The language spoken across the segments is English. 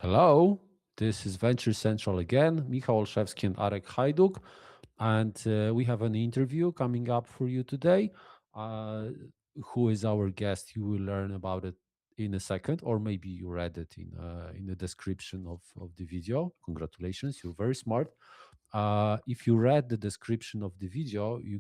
Hello, this is Venture Central again. Michał Olszewski and Arek Hajduk, and we have an interview coming up for you today. Uh, who is our guest? You will learn about it in a second, or maybe you read it in the description of the video. Congratulations, you're very smart. If you read the description of the video, you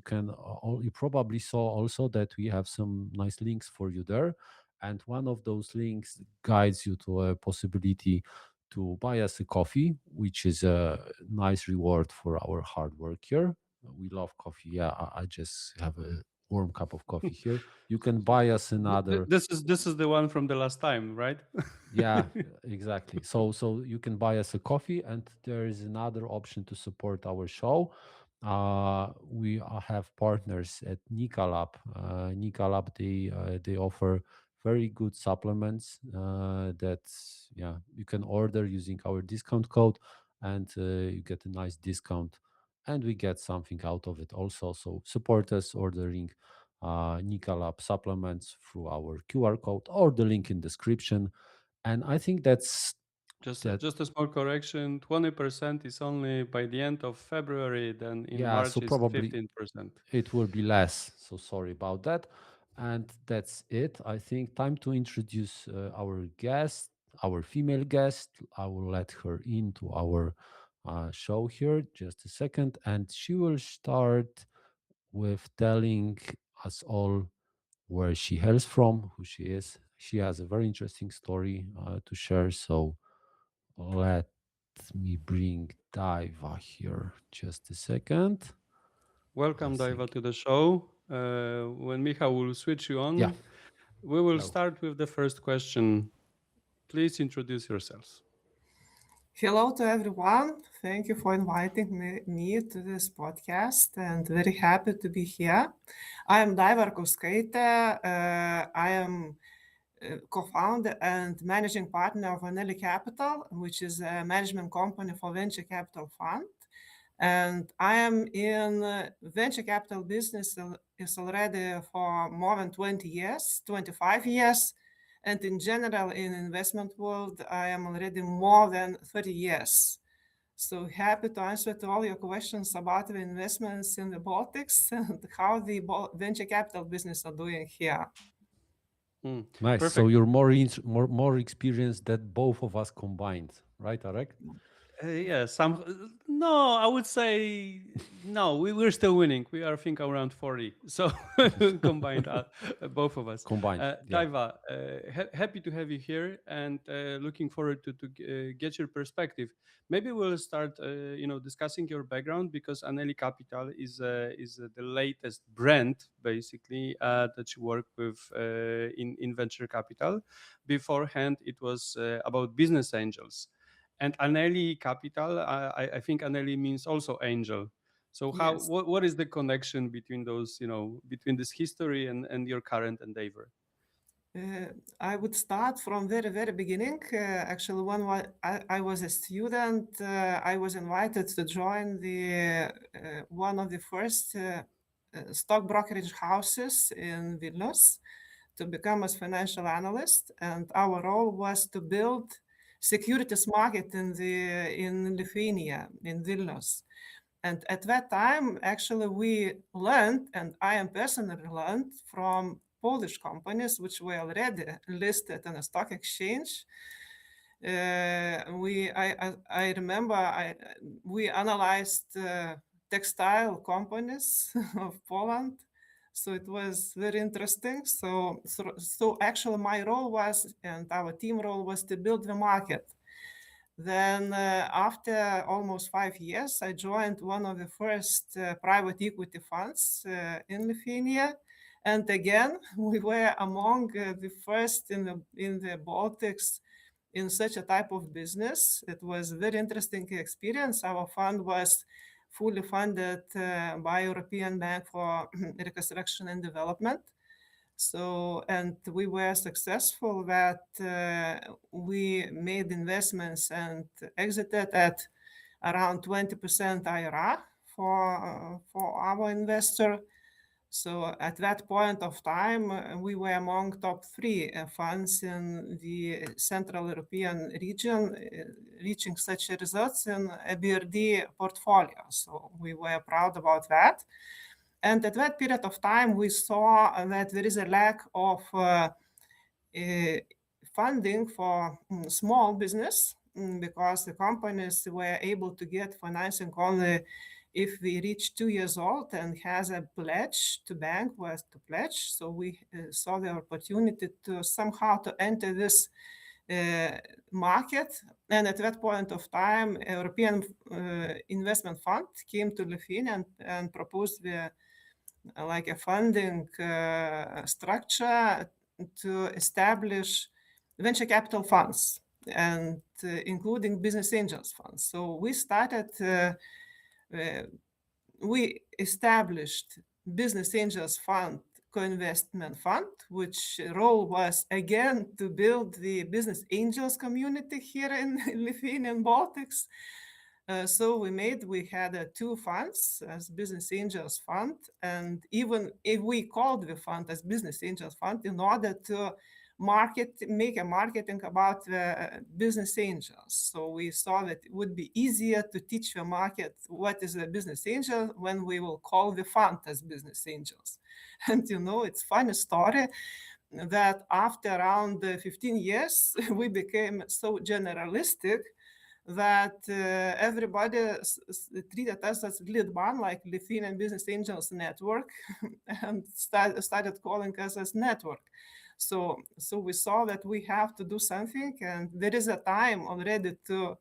probably saw also that we have some nice links for you there, and one of those links guides you to a possibility to buy us a coffee, which is a nice reward for our hard work here. We love coffee. Yeah, I just have a warm cup of coffee here. You can buy us another. This is the one from the last time, right? Yeah, exactly. So you can buy us a coffee, and there is another option to support our show. We have partners at Nikalab. Nikalab, they offer very good supplements that yeah you can order using our discount code, and you get a nice discount, and we get something out of it also. So support us ordering Nikalab supplements through our QR code or the link in description, and I think that's that. Just a small correction. 20% is only by the end of February. Then in Yeah, so March is probably 15%. it will be less. So sorry about that. And that's it. I think time to introduce our guest, our female guest. I will let her into our show here just a second, and she will start with telling us all where she hails from, who she is. She has a very interesting story to share. So let me bring Daiva here just a second. I Welcome, Daiva, think, to the show. When Micha will switch you yeah. on, we will Hello. start with the first question. Please introduce yourselves. Hello to everyone. Thank you for inviting me to this podcast and very happy to be here. I am Daiva Rakauskaitė. I am co-founder and managing partner of Aneli Capital, which is a management company for venture capital fund. And I am in venture capital business is already for more than 20 years, 25 years. And in general, in investment world, I am already more than 30 years. So happy to answer to all your questions about the investments in the Baltics and how the venture capital business are doing here. Nice. So Perfect. you're more experienced than both of us combined, right, Arek? Yeah, some no, I would say no. We're still winning. We are, I think, around 40. So combined, both of us. Combined. Yeah. Daiva, happy to have you here, and looking forward to get your perspective. Maybe we'll start, discussing your background because Aneli Capital is the latest brand, basically, that you work with in venture capital. Beforehand, it was about business angels. And Aneli Capital, I think Aneli means also angel. So Yes. what is the connection between those, between this history and your current endeavor? I would start from very, very beginning. Actually, when I was a student, I was invited to join the one of the first stock brokerage houses in Vilnius to become a financial analyst, and our role was to build securities market in Lithuania, in Vilnius. And at that time, actually, we learned, and I am personally learned from Polish companies which were already listed on a stock exchange. I remember we analyzed textile companies of Poland, so it was very interesting. So actually, my role was, and our team role was to build the market. Then, after almost 5 years, I joined one of the first private equity funds in Lithuania. And again, we were among the first in the Baltics in such a type of business. It was a very interesting experience. Our fund was fully funded by European Bank for Reconstruction and Development. So, and we were successful that we made investments and exited at around 20% IRR for our investor. So at that point of time, we were among top 3 funds in the Central European region, reaching such results in a BRD portfolio. So we were proud about that. And at that period of time, we saw that there is a lack of funding for small business because the companies were able to get financing only if we reach 2 years old and has a pledge to bank was to pledge. So we saw the opportunity to somehow to enter this market. And at that point of time, European Investment Fund came to Lithuania and proposed like a funding structure to establish venture capital funds and including business angels funds. So we started, we established Business Angels Fund co-investment fund, which role was again to build the business angels community here in Lithuania and Baltics. So we had 2 funds as Business Angels Fund, and even if we called the fund as Business Angels Fund in order to make a marketing about business angels. So we saw that it would be easier to teach the market what is a business angel when we will call the fund as business angels. And it's funny story that after around 15 years, we became so generalistic that everybody treated us as LITBAN, like Lithuanian Business Angels Network, and started calling us as network. So we saw that we have to do something, and there is a time already to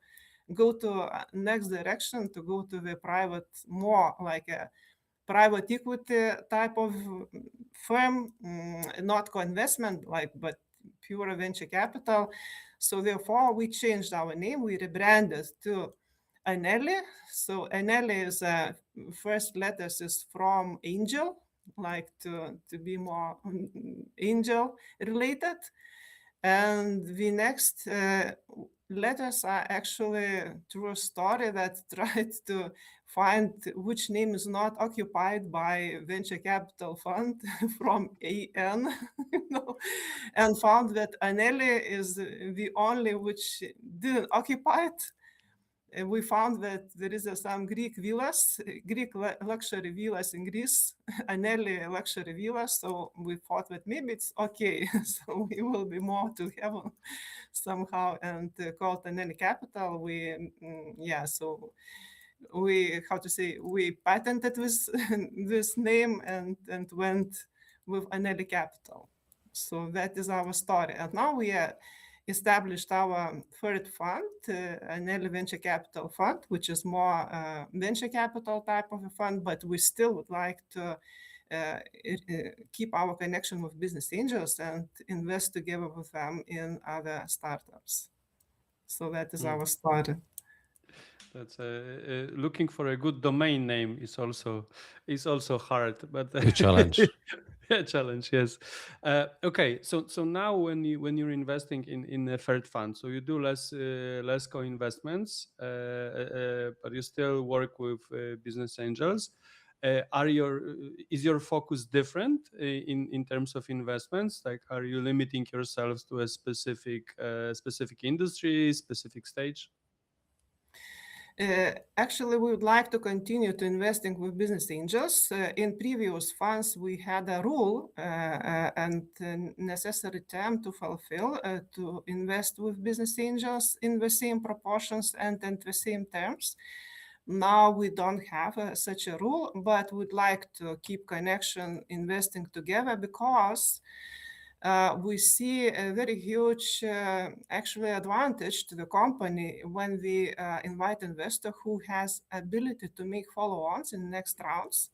go to next direction, to go to the private, more like a private equity type of firm, not co-investment, but pure venture capital. So therefore, we changed our name. We rebranded to Aneli. So Aneli is first letters is from angel, like to be more angel related. And the next letters are actually true story that tried to find which name is not occupied by venture capital fund from AN, and found that Aneli is the only which didn't occupy it. And we found that there is some Greek luxury villas in Greece, Aneli luxury villas. So we thought that maybe it's okay. So we will be more to heaven somehow, and called Aneli Capital. So we patented this name and went with Aneli Capital. So that is our story. And now we established our third fund, Aneli Venture Capital Fund, which is more venture capital type of a fund, but we still would like to keep our connection with business angels and invest together with them in other startups. So that is our story. That's looking for a good domain name is also hard, but A challenge. a challenge, yes. Okay, so now when you're investing in a third fund, so you do less co-investments, but you still work with business angels. Is your focus different in terms of investments? Like, are you limiting yourselves to a specific industry, specific stage? Actually, we would like to continue to investing with business angels. In previous funds, we had a rule and necessary term to fulfill to invest with business angels in the same proportions and in the same terms. Now we don't have such a rule, but we'd like to keep connection investing together because we see a very huge actually advantage to the company when we invite investor who has ability to make follow-ons in next rounds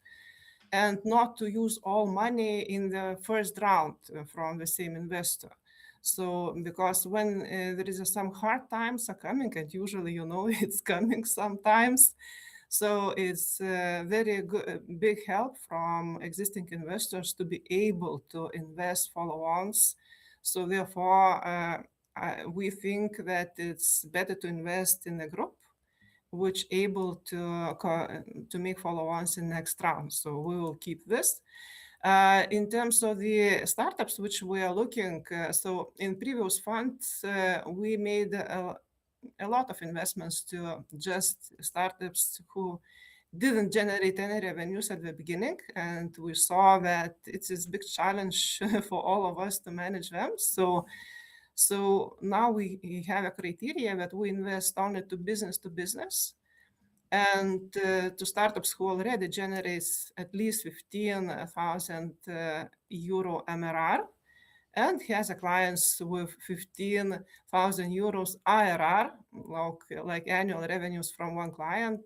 and not to use all money in the first round from the same investor. So because when there is some hard times are coming, and usually it's coming sometimes, so it's very good, big help from existing investors to be able to invest follow-ons. So therefore, we think that it's better to invest in a group which able to make follow-ons in next round. So we will keep this. In terms of the startups which we are looking, so in previous funds, we made a lot of investments to just startups who didn't generate any revenues at the beginning, and we saw that it's a big challenge for all of us to manage them. So now we have a criteria that we invest only to business, and to startups who already generates at least 15,000 euro MRR and has a clients with 15,000 euros IRR, like annual revenues from one client.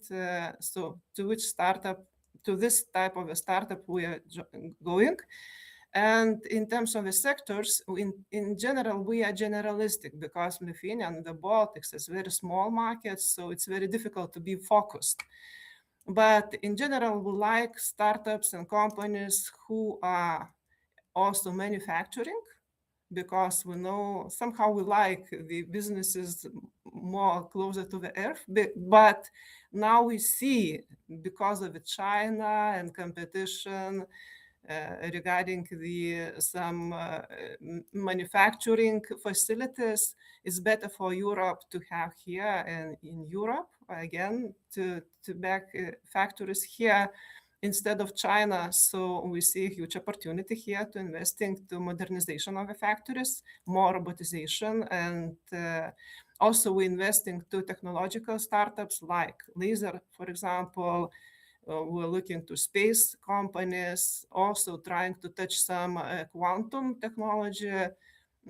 So to this type of a startup we are going. And in terms of the sectors, in general, we are generalistic because Lithuania and the Baltics is very small markets, so it's very difficult to be focused. But in general, we like startups and companies who are also manufacturing, because we know somehow we like the businesses more closer to the earth. But now we see, because of the China and competition, regarding some manufacturing facilities, it's better for Europe to have here and in Europe again to back factories here instead of China. So we see a huge opportunity here to investing to modernization of the factories, more robotization, and also we investing to technological startups like laser, for example. We're looking to space companies, also trying to touch some quantum technology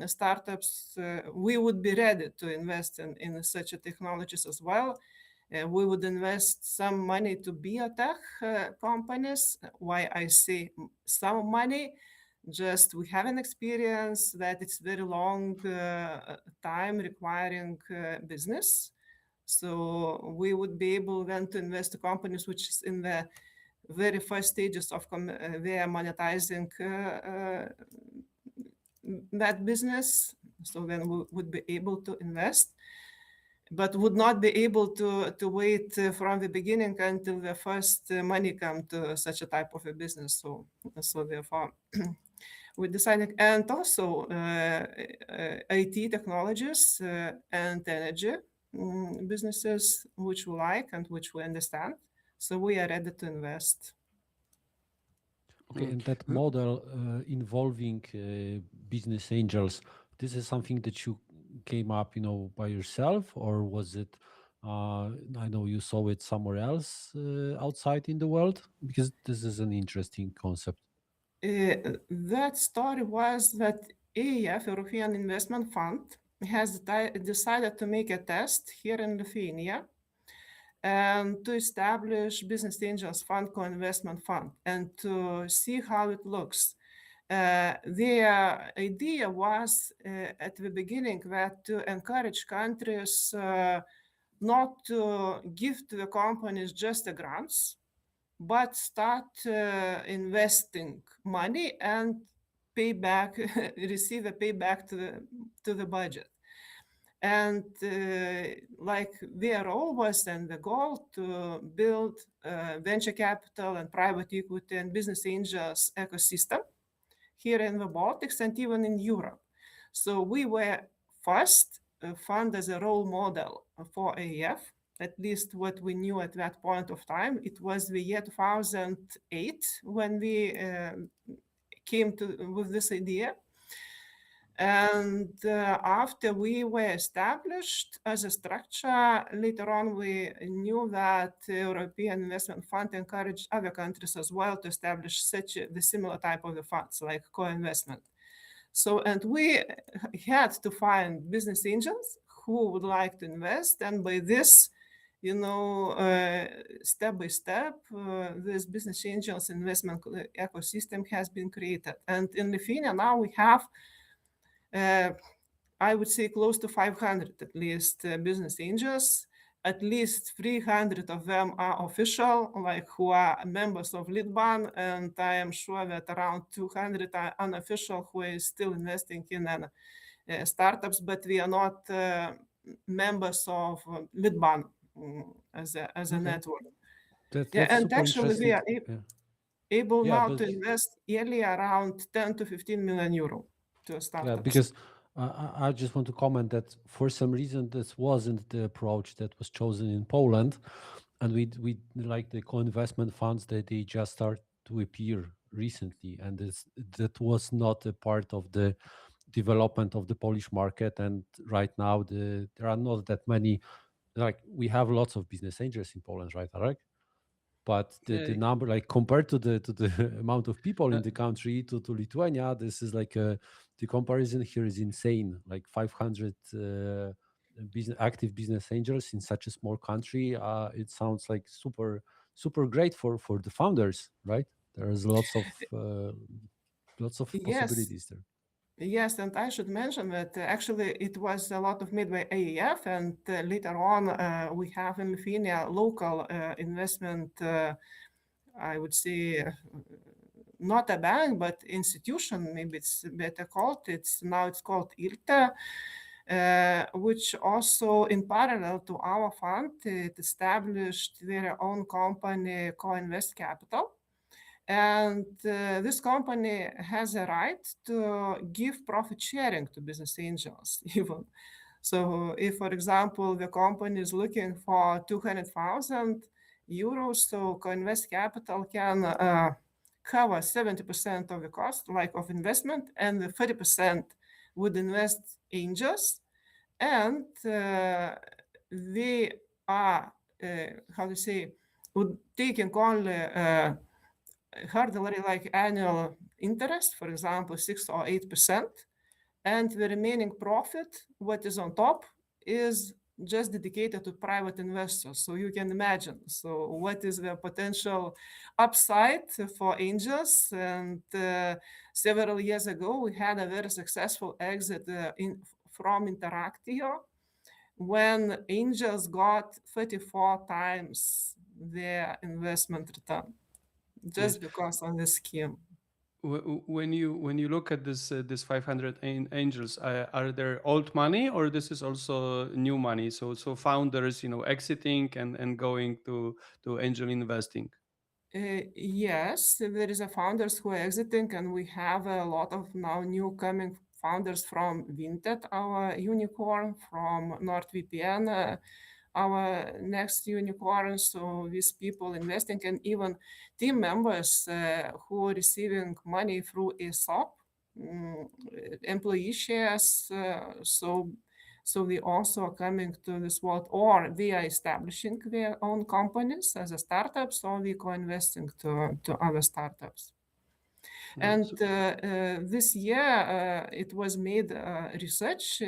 startups. We would be ready to invest in such technologies as well. We would invest some money to biotech companies. Why I say some money? Just we have an experience that it's very long time requiring business. So we would be able then to invest to companies which is in the very first stages of they are monetizing that business. So then we would be able to invest, but would not be able to wait from the beginning until the first money come to such a type of a business. So therefore we decided, and also IT technologies and energy businesses which we like and which we understand. So we are ready to invest. Okay, and that model involving business angels, this is something that you came up, by yourself, or was it? I know you saw it somewhere else outside in the world, because this is an interesting concept. That story was that EIF, European Investment Fund, has decided to make a test here in Lithuania and to establish Business Angels Fund co-investment fund and to see how it looks. Their idea was at the beginning that to encourage countries not to give to the companies just the grants, but start investing money and pay back, receive a payback to the budget. And like their role was and the goal to build venture capital and private equity and business angels ecosystem here in the Baltics and even in Europe. So we were first found as a role model for AEF, at least what we knew at that point of time. It was the year 2008 when we came with this idea. And after we were established as a structure, later on we knew that the European Investment Fund encouraged other countries as well to establish the similar type of the funds, like co-investment. So, and we had to find business angels who would like to invest, and by this, step by step, this business angels investment ecosystem has been created. And in Lithuania now we have I would say close to 500 at least business angels. At least 300 of them are official, like who are members of Litban, and I am sure that around 200 are unofficial who are still investing in startups, but we are not members of Litban as a network. That's and super actually interesting. able Yeah, now but to invest yearly around 10 to 15 million euro to yeah, startups. because I just want to comment that for some reason this wasn't the approach that was chosen in Poland, and we like the co-investment funds that they just start to appear recently, and that was not a part of the development of the Polish market. And right now there are not that many, like we have lots of business angels in Poland, right, Arek? But the Yeah, number, like compared to the amount of people in uh, the country to Lithuania, this is like the comparison here is insane. Like 500 active business angels in such a small country. It sounds like super great for the founders, right? There's lots of Yes, possibilities there. yes, and I should mention that actually it was a lot of made by AEF, and later on we have in Lithuania local investment, I would say, not a bank, but institution, maybe it's better called. It's called IRTA, which also in parallel to our fund, it established their own company, Co-Invest Capital. And this company has a right to give profit sharing to business angels, even. So, if, for example, the company is looking for 200,000 euros, so Co-Invest Capital can cover 70% of the cost, like of investment, and the 30% would invest angels, and they are, how to say, would taking only hardly like annual interest, for example, 6 or 8%, and the remaining profit, what is on top, is just dedicated to private investors. So you can imagine. So what is the potential upside for angels? And several years ago, we had a very successful exit from Interactio when angels got 34 times their investment return nice. just because of the scheme. When you look at this 500 angels, are there old money or this is also new money? So founders, exiting and going to angel investing. Yes, there is a founders who are exiting, and we have a lot of now new coming founders from Vinted, our unicorn, from NordVPN, our next unicorn. So these people investing, and even team members who are receiving money through ESOP, mm, employee shares. So we also are coming to this world, or they are establishing their own companies as a startups, or we co-investing to other startups. Yeah, And this year it was made research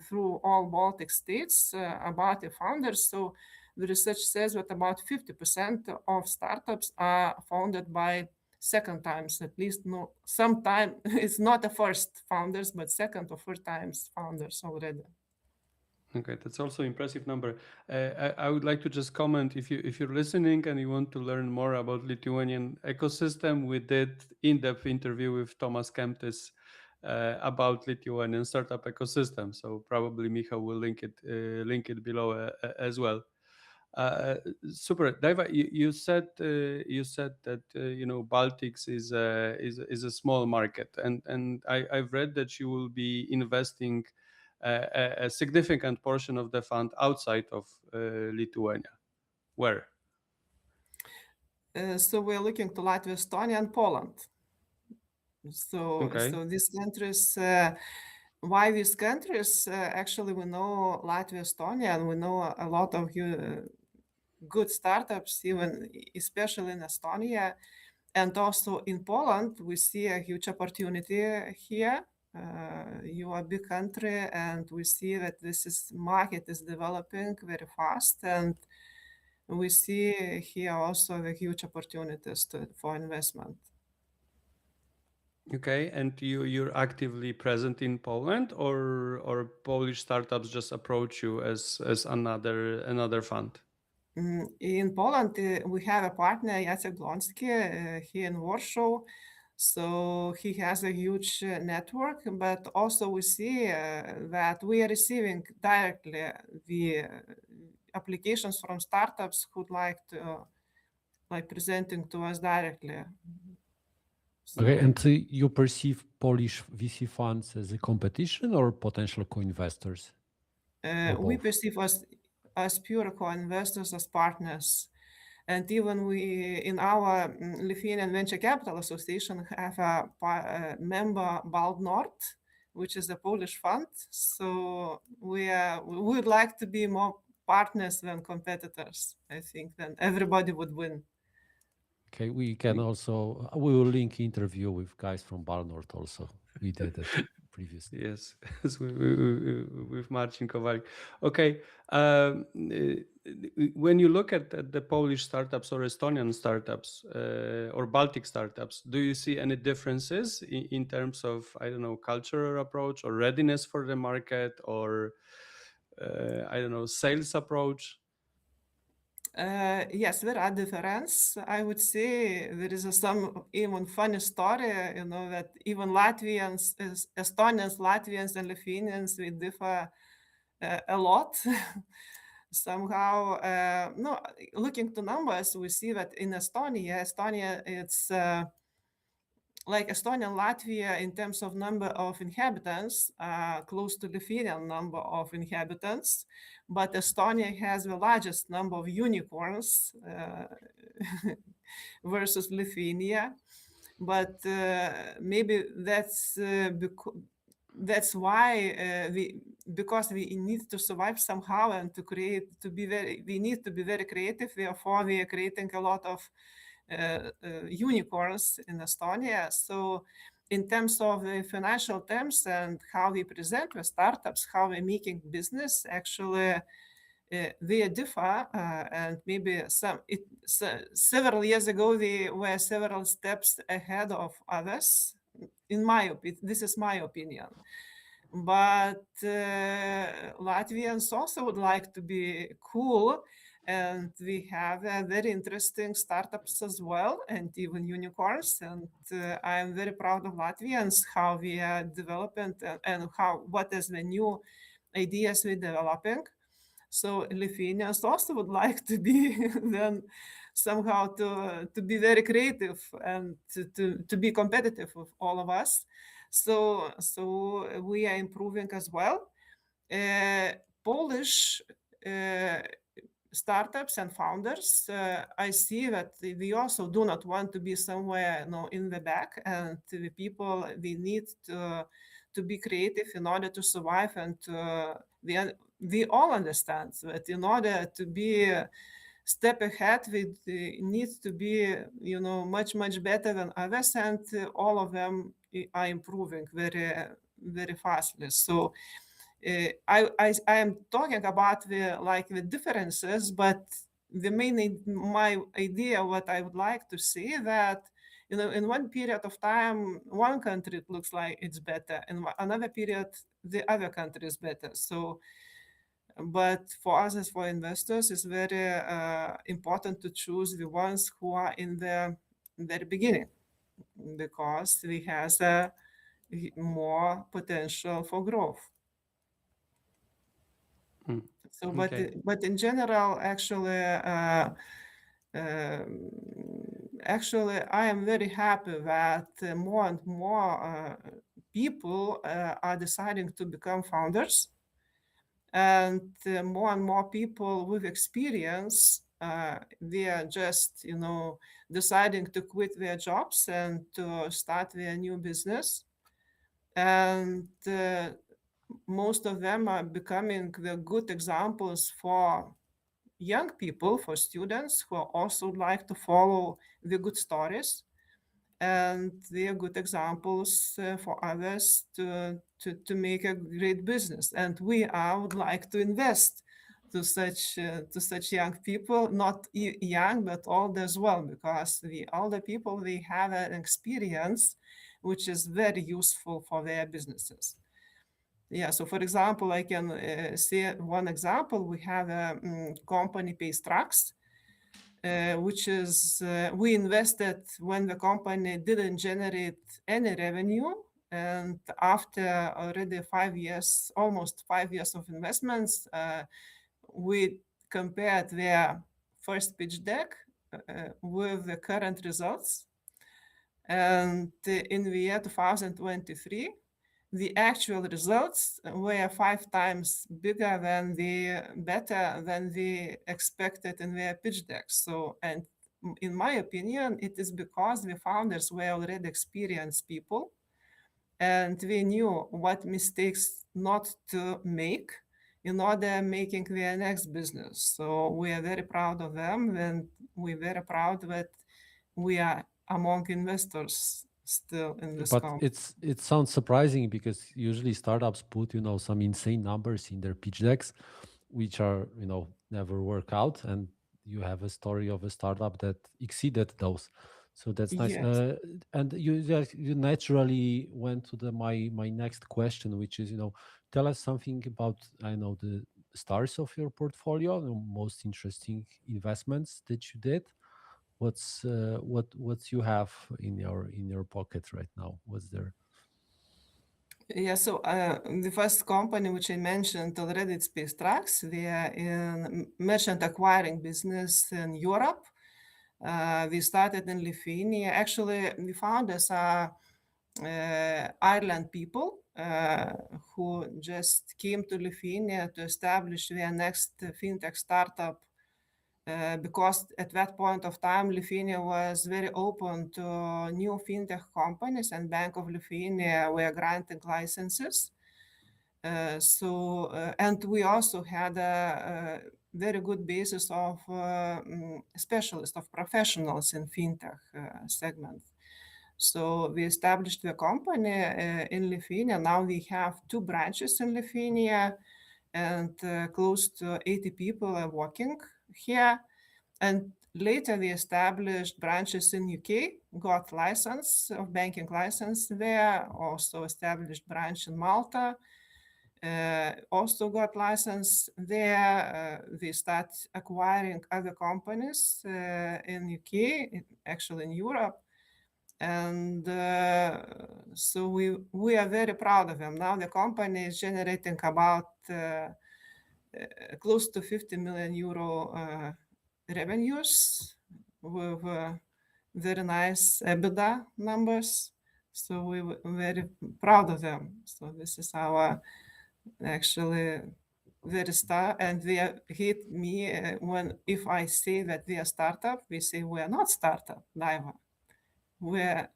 through all Baltic states about the founders. So the research says that about 50% of startups are founded by second times, at least. No, sometime it's not the first founders, but second or third times founders already. okay, that's also impressive number. I would like to just comment, if you're listening and you want to learn more about Lithuanian ecosystem, we did in-depth interview with Tomas Kemptis about Lithuanian startup ecosystem. So probably Michał will link it below as well. Uh, Super, Daiva. You said that Baltics is a small market, and I've read that you will be investing a significant portion of the fund outside of Lithuania. Where? So we're looking to Latvia, Estonia, and Poland. So, Okay. so these countries, why these countries? Actually, we know Latvia, Estonia, and we know a lot of good startups, even especially in Estonia, and also in Poland. We see a huge opportunity here. You are a big country, and we see that market is developing very fast, and we see here also the huge opportunities for investment. Okay, and you're actively present in Poland, or Polish startups just approach you as another fund? In Poland, we have a partner, Jacek Blonski, here in Warsaw. So he has a huge network, but also we see that we are receiving directly the applications from startups who'd like to like presenting to us directly. Okay, and you perceive Polish VC funds as a competition or potential co-investors? We both? perceive us as pure co-investors, as partners. And even we, in our Lithuanian Venture Capital Association, have a member, Bald North, which is a Polish fund. So we would like to be more partners than competitors. I think then everybody would win. Okay, we can also, we will link interview with guys from Balnord also. We did it previously. Yes, with Marcin Kowalik. Okay, when you look at the Polish startups or Estonian startups or Baltic startups, do you see any differences in terms of, I don't know, cultural approach or readiness for the market or, I don't know, sales approach? Yes, there are differences. I would say there is some even funny story, that even Latvians, Estonians, Latvians, and Lithuanians, we differ a lot. Somehow, no, looking to numbers, we see that in Estonia, it's like Estonia and Latvia in terms of number of inhabitants, close to Lithuanian number of inhabitants, but Estonia has the largest number of unicorns versus Lithuania. But maybe that's why because we need to survive somehow and we need to be very creative. Therefore, we are creating a lot of unicorns in Estonia. So in terms of the financial terms and how we present the startups, how we're making business, actually they differ. And maybe several years ago, we were several steps ahead of others. This is my opinion. But Latvians also would like to be cool, and we have very interesting startups as well, and even unicorns. And I'm very proud of Latvians, how we are developing and what is the new ideas we're developing. So Lithuanians also would like to be then somehow to be very creative and to be competitive with all of us. So we are improving as well. Polish startups and founders, I see that we also do not want to be somewhere in the back, and the people, we need to be creative in order to survive, and we all understand that in order to be a step ahead, we need to be much better than others, and all of them are improving very very fastly. So I am talking about the differences, but my idea, what I would like to see, that in one period of time, one country it looks like it's better, in another period the other country is better. So, but for us as for investors, it's very important to choose the ones who are in the very beginning, because we have more potential for growth. So, Okay. but in general, actually, I am very happy that more and more people are deciding to become founders, and more people with experience, they are just deciding to quit their jobs and to start their new business, and most of them are becoming the good examples for young people, for students who also like to follow the good stories, and they are good examples for others to make a great business. And we would like to invest to such young people, not young but old as well, because the older people, they have an experience which is very useful for their businesses. Yeah, so for example, I can say one example. We have a company, Pace Trucks, which is we invested when the company didn't generate any revenue, and after already 5 years, almost 5 years of investments, we compared their first pitch deck with the current results. And in the year 2023, the actual results were 5 times better than the expected in their pitch deck. So, and in my opinion, it is because the founders were already experienced people, and we knew what mistakes not to make in order making their next business. So we are very proud of them, and we're very proud that we are among investors still in this But company. it sounds surprising because usually startups put some insane numbers in their pitch decks, which are never work out, and you have a story of a startup that exceeded those. So that's nice. Yes. And you naturally went to my next question, which is tell us something about the stars of your portfolio, the most interesting investments that you did. What's you have in your pocket right now? What's there? Yeah, so the first company which I mentioned already, it's Space Trucks. They are in merchant acquiring business in Europe. We started in Lithuania. Actually, the founders are Ireland people who just came to Lithuania to establish their next fintech startup because at that point of time, Lithuania was very open to new fintech companies, and Bank of Lithuania were granting licenses. And we also had a very good basis of specialists, of professionals in fintech segment. So we established the company in Lithuania. Now we have 2 branches in Lithuania, and close to 80 people are working here. And later we established branches in UK, got license of banking license there, also established branch in Malta, also got license there. We start acquiring other companies in UK, actually in Europe. And so we are very proud of them. Now the company is generating about close to 50 million euro revenues with very nice EBITDA numbers. So we're very proud of them. So this is our actually very star, and they hit me when if I say that we are startup, we say we are not startup, Daiva. We're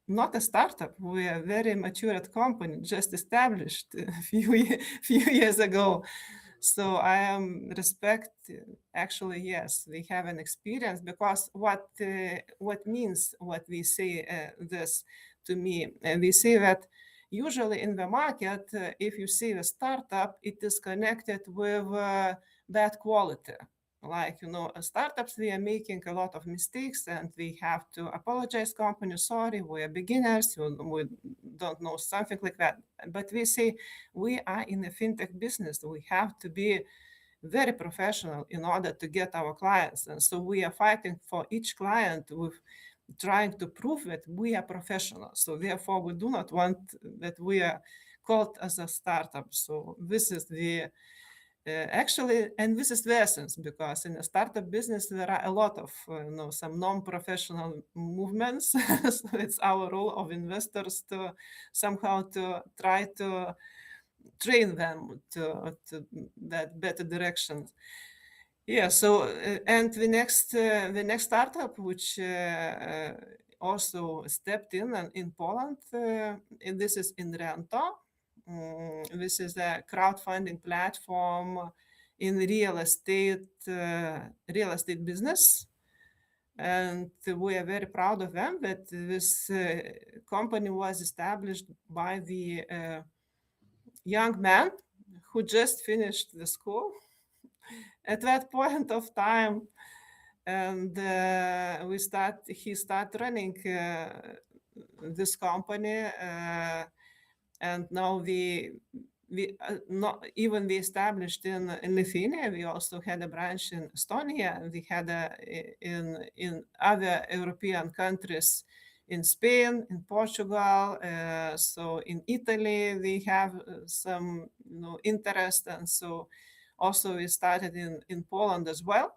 not a startup. We are a very matured company, just established a few years ago. So I am respect. Actually, yes, we have an experience because what means what we say this to me? We say that usually in the market, if you see a startup, it is connected with bad quality. Like startups, we are making a lot of mistakes, and we have to apologize. Company, sorry, we are beginners. We don't know, something like that. But we say we are in the fintech business. We have to be very professional in order to get our clients, and so we are fighting for each client with trying to prove that we are professionals. So therefore, we do not want that we are called as a startup. So this is the actually, and this is the essence, because in a startup business there are a lot of some non-professional movements. So it's our role of investors to somehow to try to train them to that better direction. Yeah. So and the next startup which also stepped in Poland, and this is in Rento. This is a crowdfunding platform in real estate business, and we are very proud of them that this company was established by the young man who just finished the school at that point of time, and he started running this company, and now we not even we established in Lithuania. We also had a branch in Estonia, and we had in other European countries, in Spain, in Portugal, so in Italy we have some interest, and so also we started in Poland as well.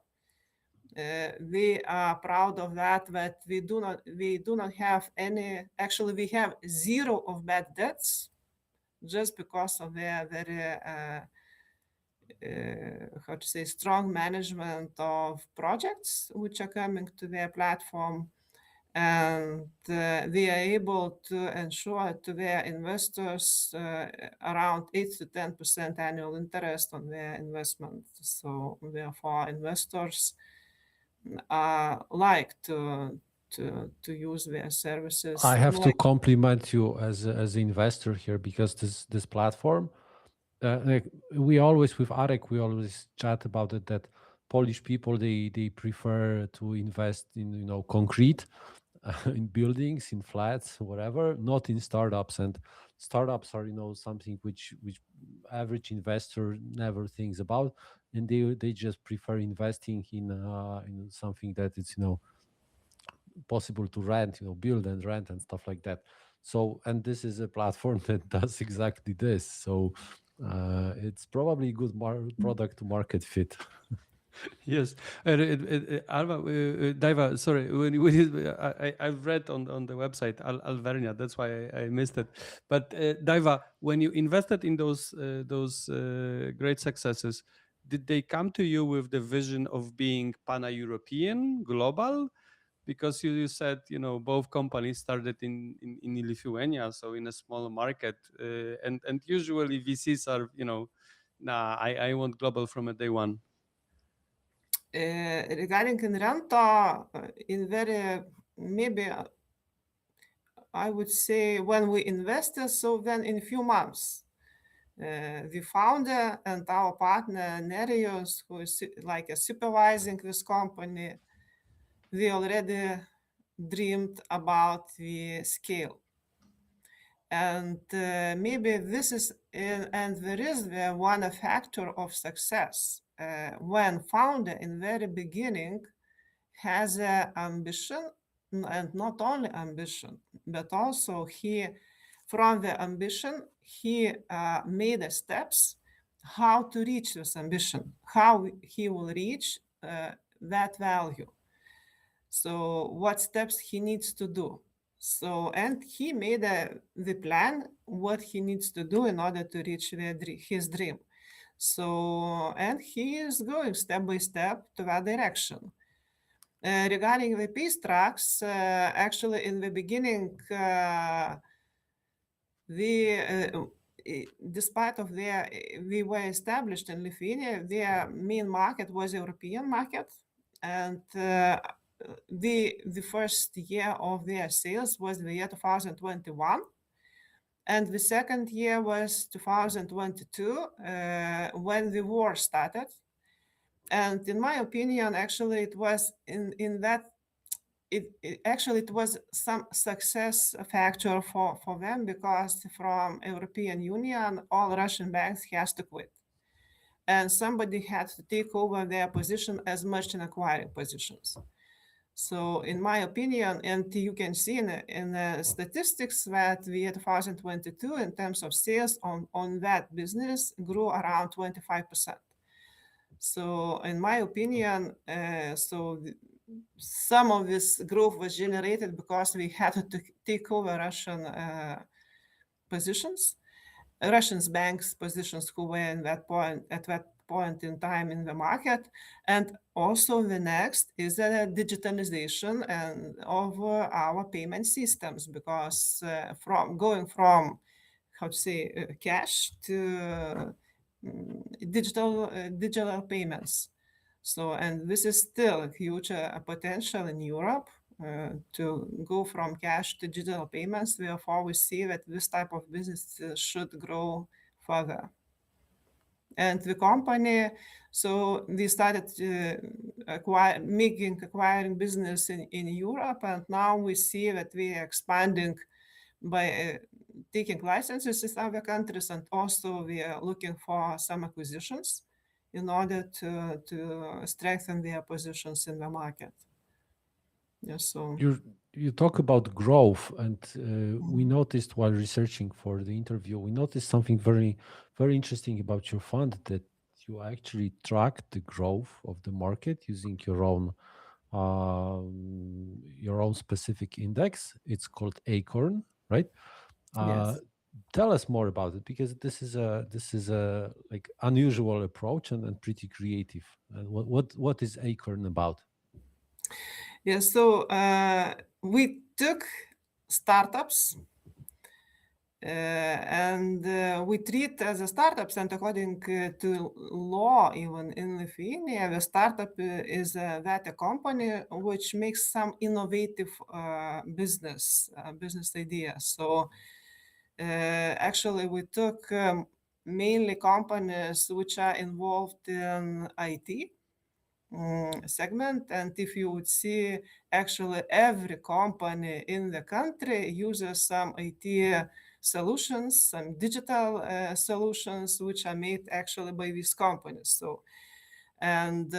We are proud of that, but we do not have any, actually we have zero of bad debts just because of their very how to say, strong management of projects which are coming to their platform, and they are able to ensure to their investors around 8 to 10% annual interest on their investment. So therefore, investors like to use their services. I have to compliment you as an investor here, because this platform, like we always with Arek, we always chat about it, that Polish people, they prefer to invest in concrete, in buildings, in flats, whatever, not in startups. And startups are something which average investor never thinks about, and they just prefer investing in something that it's possible to rent, build and rent and stuff like that. So, and this is a platform that does exactly this. So it's probably a good product to market fit. Yes, Alva, Daiva, sorry, I've read on the website Alvernia, that's why I missed it. But Daiva, when you invested in those great successes, did they come to you with the vision of being pan-European, global? Because you said both companies started in Lithuania, so in a small market, and usually VCs are nah, I want global from a day one. Regarding Inrento, in very, maybe I would say when we invested, so then in a few months, the founder and our partner Nerijus, who is like supervising this company, we already dreamed about the scale. And maybe this is, and there is the one factor of success. When founder in very beginning has an ambition, and not only ambition, but also from the ambition, he made the steps how to reach this ambition, how he will reach that value. So what steps he needs to do. So, and he made the plan, what he needs to do in order to reach his dream. So, and he is going step by step to that direction. Regarding the peace tracks, actually in the beginning, despite of we were established in Lithuania, their main market was European market, and the first year of their sales was the year 2021, and the second year was 2022 when the war started. And in my opinion, actually, it was in that it was some success factor for them, because from European Union, all Russian banks has to quit, and somebody had to take over their position as merchant acquiring positions. So in my opinion, and you can see in the statistics that the year 2022 in terms of sales on that business grew around 25%. So in my opinion, some of this growth was generated because we had to take over Russian positions, Russian banks positions who were at that point in time in the market. And also the next is the digitalization and of our payment systems, because going from how to say cash to digital payments. So, and this is still a huge potential in Europe to go from cash to digital payments. Therefore, we see that this type of business should grow further. And the company, so we started acquiring business in Europe, and now we see that we are expanding by taking licenses in other countries, and also we are looking for some acquisitions in order to strengthen their positions in the market. Yeah, so you talk about growth, and we noticed while researching for the interview, we noticed something very, very interesting about your fund, that you actually track the growth of the market using your own specific index. It's called Acorn, right? Uh, Yes. Tell us more about it, because this is a like unusual approach and pretty creative. What is Acorn about? Yeah, so we took startups and we treat as a startups, and according to law, even in Lithuania, the startup is that a company which makes some innovative business ideas. So actually, we took mainly companies which are involved in IT segment, and if you would see, actually every company in the country uses some IT solutions, some digital solutions which are made actually by these companies. So and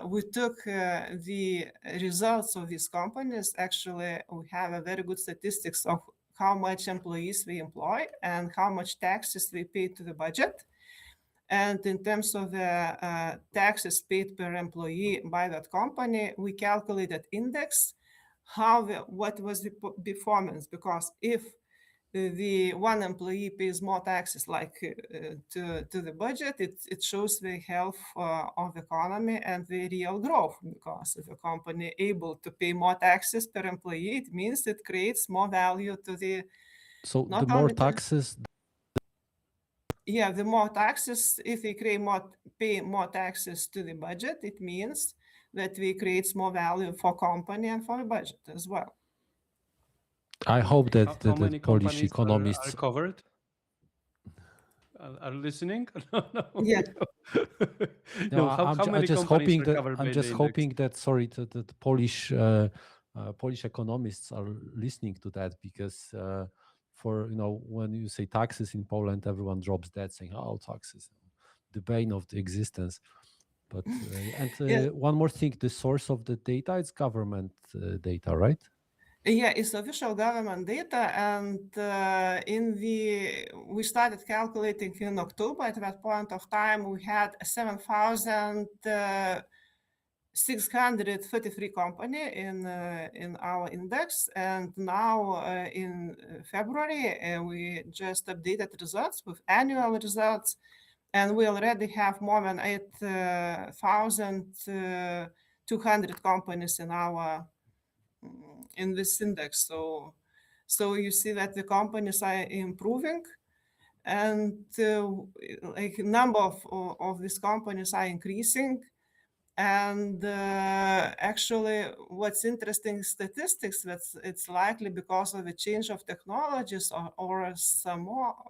we took the results of these companies. Actually, we have a very good statistics of how much employees we employ and how much taxes we pay to the budget. And in terms of the taxes paid per employee by that company, we calculated index, what was the performance. Because if the one employee pays more taxes like to the budget, it shows the health of the economy and the real growth. Because if a company able to pay more taxes per employee, it means it creates more value to the So the not more only to taxes, yeah, the more taxes, if we pay more taxes to the budget, it means that we create more value for company and for the budget as well. I hope How that that many Polish companies are economists. covered? Are listening? No, Yeah. No, no. How I'm many just companies hoping are that covered by the index? sorry, that Polish economists are listening to that, because for when you say taxes in Poland, everyone drops dead saying, "Oh, taxes, the bane of the existence." But Yeah. one more thing, the source of the data, it's government data, right? Yeah, it's official government data, and we started calculating in October. At that point of time, we had 7,633 company in our index, and now in February we just updated results with annual results, and we already have more than 8,200 companies in this index. So you see that the companies are improving, and like number of these companies are increasing. And actually, what's interesting statistics, that it's likely because of the change of technologies or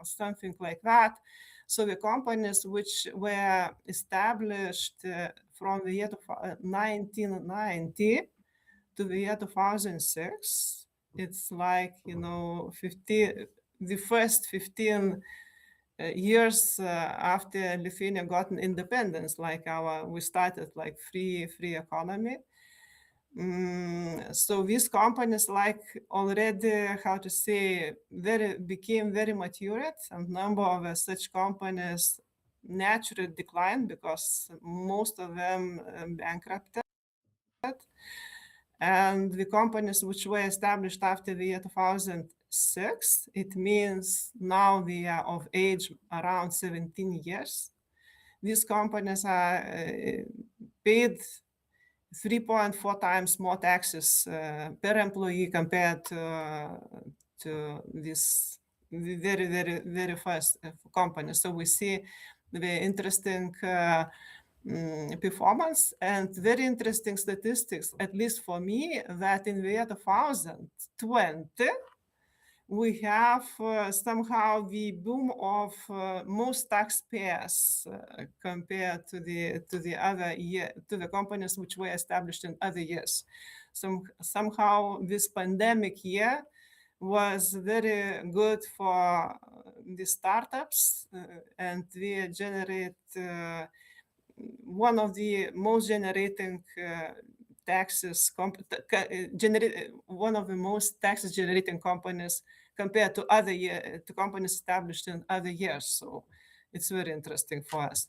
something like that. So the companies which were established from the year 1990 to the year 2006, it's like 15 years after Lithuania got independence, like we started like free economy. So these companies like already, how to say, became very matured, and number of such companies naturally declined because most of them bankrupted. And the companies which were established after the year 2006, it means now they are of age around 17 years. These companies are paid 3.4 times more taxes per employee compared to this very first companies. So we see the interesting performance and very interesting statistics, at least for me, that in the year 2020, we have somehow the boom of most taxpayers compared to the companies which were established in other years. Somehow this pandemic year was very good for the startups, and we generate one of the most generating taxes, one of the most taxes generating companies compared to to companies established in other years. So it's very interesting for us.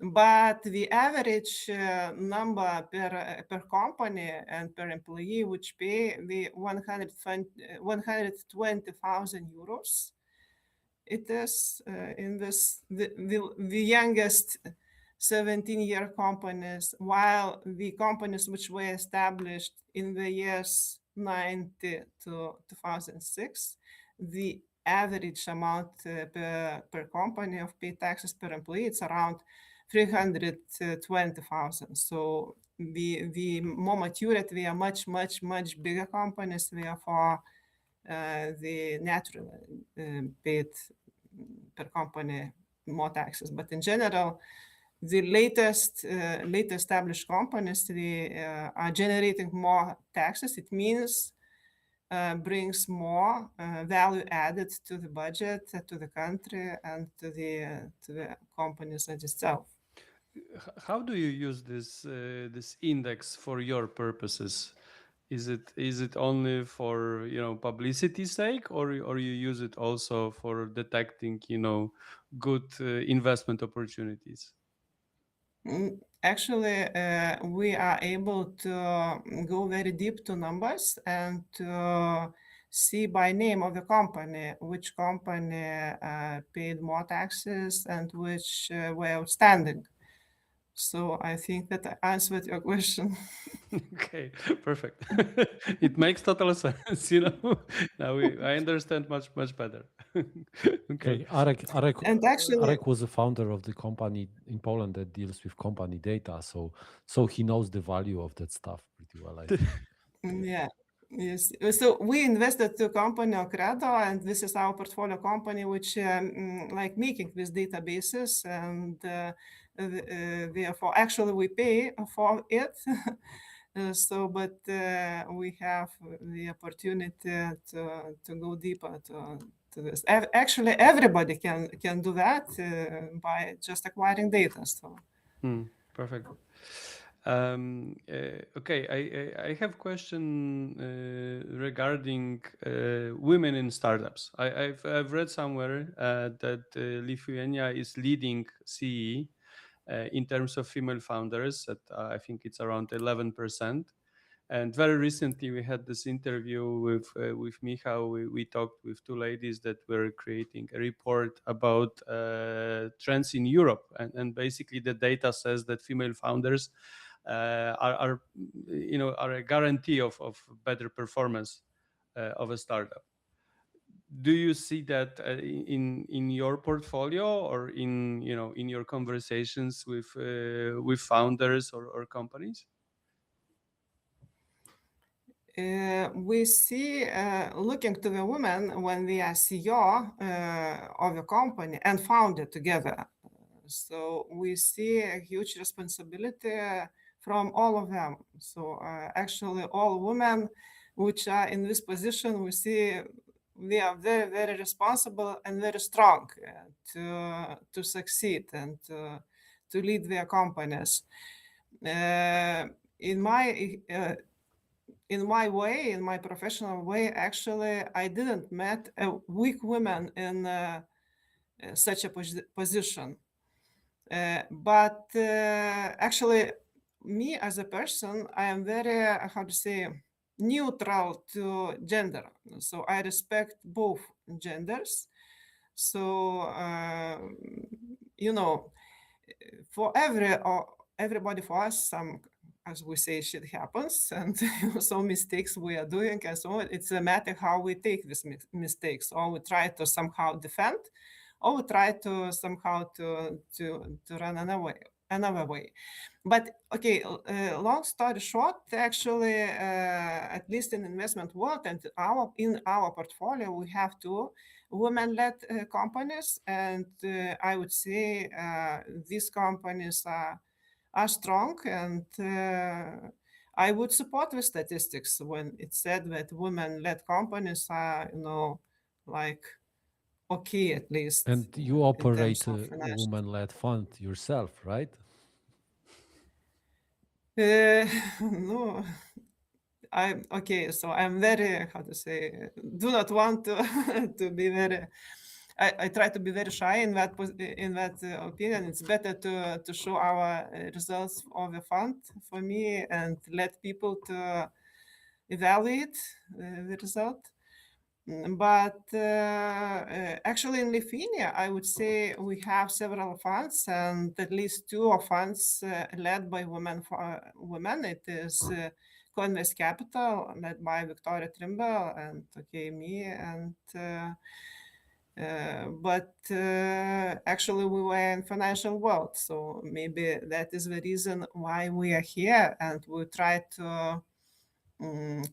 but the average number per company and per employee which pay the 120,000 euros. It is in this the youngest 17-year companies, while the companies which were established in the years 90 to 2006, the average amount per company of paid taxes per employee, it's around 320,000. So the more mature, we are much bigger companies, therefore the natural paid per company more taxes. But in general, the latest established companies, they are generating more taxes. It means brings more value added to the budget, to the country, and to the companies itself. How do you use this index for your purposes? Is it only for publicity sake, or you use it also for detecting good investment opportunities? Actually, we are able to go very deep to numbers and to see by name of the company which company paid more taxes and which were outstanding. So I think that I answered your question. Okay, perfect. It makes total sense. Now I understand much better. Okay. And actually, Arek was the founder of the company in Poland that deals with company data, so he knows the value of that stuff pretty well, I think. yeah. Yes. So we invested to company Credo, and this is our portfolio company, which like making these databases, and therefore actually we pay for it. But we have the opportunity to go deeper to this. Actually, everybody can do that by just acquiring data. So. Perfect. Okay, I have a question regarding women in startups. I've read somewhere that Lithuania is leading CE in terms of female founders. At I think it's around 11%. And very recently, we had this interview with Michał. We talked with two ladies that were creating a report about trends in Europe, and basically the data says that female founders are a guarantee of better performance of a startup. Do you see that in your portfolio, or in your conversations with founders or companies? We see looking to the women when we are CEO of a company and founded together. So we see a huge responsibility from all of them. So actually all women which are in this position, we see they are very responsible and very strong to succeed and to lead their companies. In my professional way, actually, I didn't met a weak woman in such a position. But actually, me as a person, I am very, how to say, neutral to gender. So I respect both genders. So, for everybody, for us, some, as we say, shit happens, and some mistakes we are doing, and so on. It's a matter how we take these mistakes, or we try to somehow defend, or we try to somehow to run another way. But okay, long story short, actually, at least in investment world and in our portfolio, we have two women-led companies, and I would say these companies are strong, and I would support the statistics when it said that women-led companies are, like okay, at least. And you operate terms of a financial. woman-led fund yourself, right? No, okay. So I'm very, how to say, do not want to to be very I try to be very shy in that opinion. It's better to show our results of the fund for me and let people to evaluate the result. But actually in Lithuania, I would say we have several funds, and at least two of funds led by women. It is Acorn Capital, led by Victoria Trimble and me. And but actually we were in financial world, so maybe that is the reason why we are here, and we try to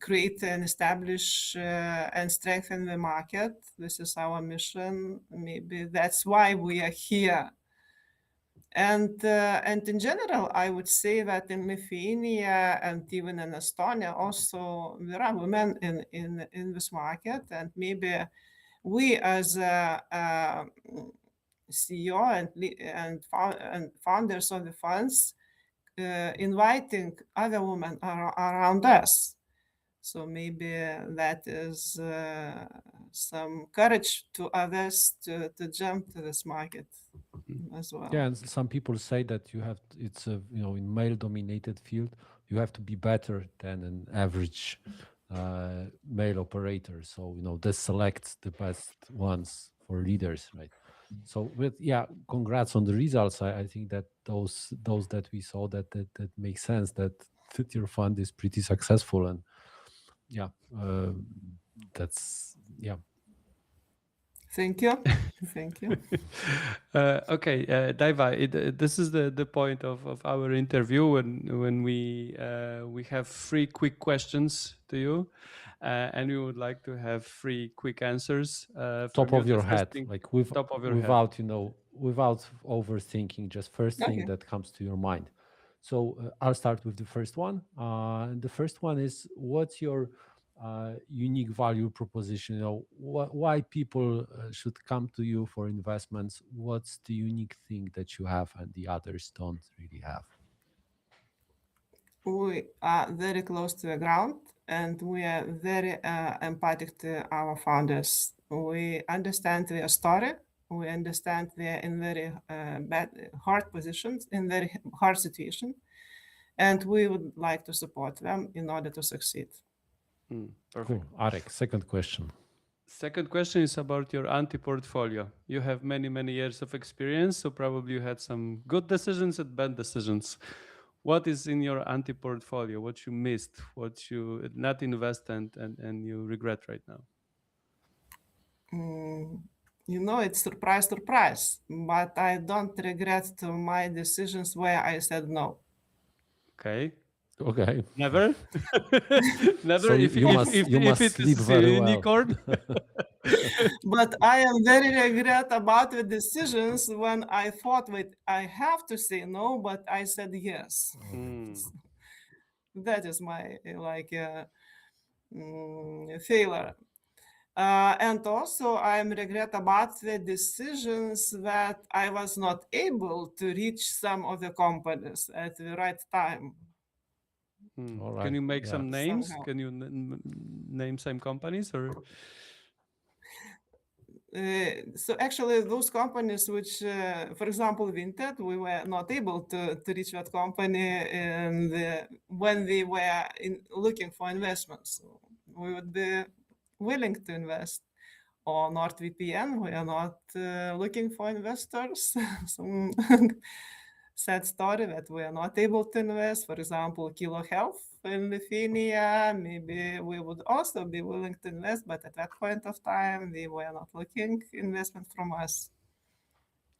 create and establish and strengthen the market. This is our mission. Maybe that's why we are here. And in general, I would say that in Lithuania and even in Estonia, also there are women in this market, and maybe we as CEO and founders of the funds inviting other women around us. So maybe that is some courage to others to jump to this market as well. Yeah, and some people say that it's a in male-dominated field, you have to be better than an average male operator. So they select the best ones for leaders, right? So congrats on the results. I think that those that we saw that makes sense, that your fund is pretty successful, and that's Thank you. Thank you. Okay, Daiva, this is the point of our interview when we have 3 quick questions to you, and we would like to have 3 quick answers. Top of your head, like top of your without head. Without overthinking, just first thing that comes to your mind. So I'll start with the first one. The first one is, what's your unique value proposition? Why people should come to you for investments? What's the unique thing that you have and the others don't really have? We are very close to the ground, and we are very empathic to our founders. We understand their story. We understand they're in very hard positions, in very hard situation, and we would like to support them in order to succeed. Perfect. Cool. Arek, second question. Second question is about your anti-portfolio. You have many years of experience, so probably you had some good decisions and bad decisions. What is in your anti-portfolio? What you missed? What you not invest and you regret right now? It's surprise, but I don't regret my decisions where I said no. Okay. Never. Never. So if you must sleep very well. Unicorn. But I am very regret about the decisions when I thought I have to say no, but I said yes. That is my failure. And also I'm regret about the decisions that I was not able to reach some of the companies at the right time. All right. Can you make some names? Somehow. Can you name some companies or? So actually those companies which, for example, Vinted, we were not able to reach that company when we were looking for investments. So we would be willing to invest. Or NordVPN, we are not looking for investors. Some sad story that we are not able to invest. For example, Kilo Health in Lithuania, maybe we would also be willing to invest, but at that point of time, they were not looking investment from us.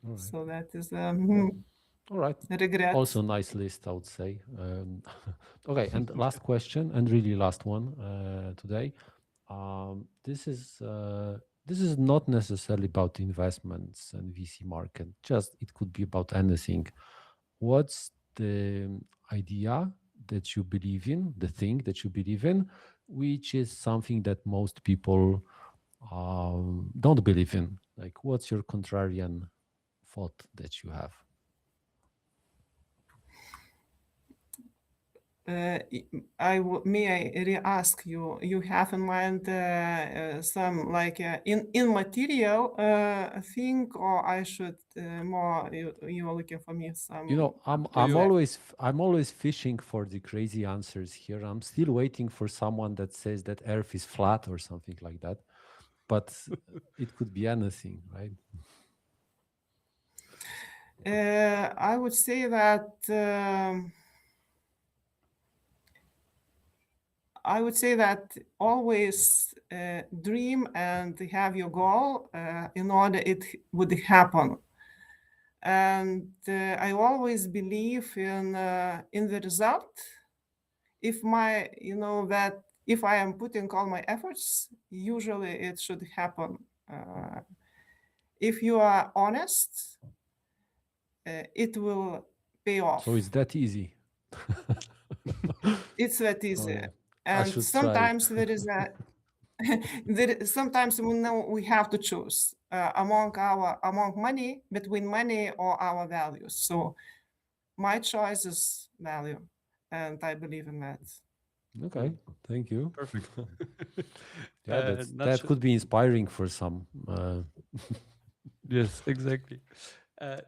Right. So that is all right. Regret. Also nice list, I would say. Okay, and last question, and really last one today. This is not necessarily about investments and VC market. Just it could be about anything. What's the idea that you believe in, the thing that you believe in, which is something that most people don't believe in? Like, what's your contrarian thought that you have? May I re-ask you? You have in mind some like immaterial thing, or I should more? You are looking for me some. You know, I'm always fishing for the crazy answers here. I'm still waiting for someone that says that Earth is flat or something like that. But it could be anything, right? I would say that. I would say that always dream and have your goal in order it would happen. And I always believe in the result. If my, that if I am putting all my efforts, usually it should happen. If you are honest, it will pay off. So it's that easy. It's that easy. yeah. And should try. sometimes there is a sometimes we know we have to choose among money, between money or our values. So my choice is value, and I believe in that. Okay, thank you. Perfect. Yeah, that could be inspiring for some. Yes, exactly.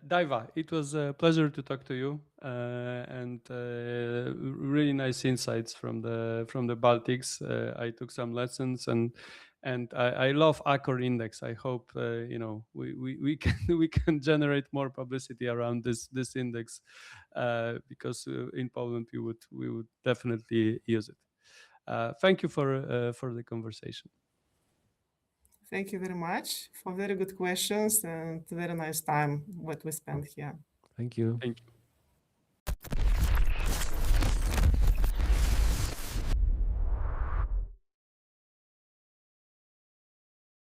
Daiva, it was a pleasure to talk to you, and really nice insights from the Baltics. I took some lessons, and I love Acorn Index. I hope we can we can generate more publicity around this index, because in Poland we would definitely use it. Thank you for the conversation. Thank you very much for very good questions and very nice time what we spent here. Thank you. Thank you.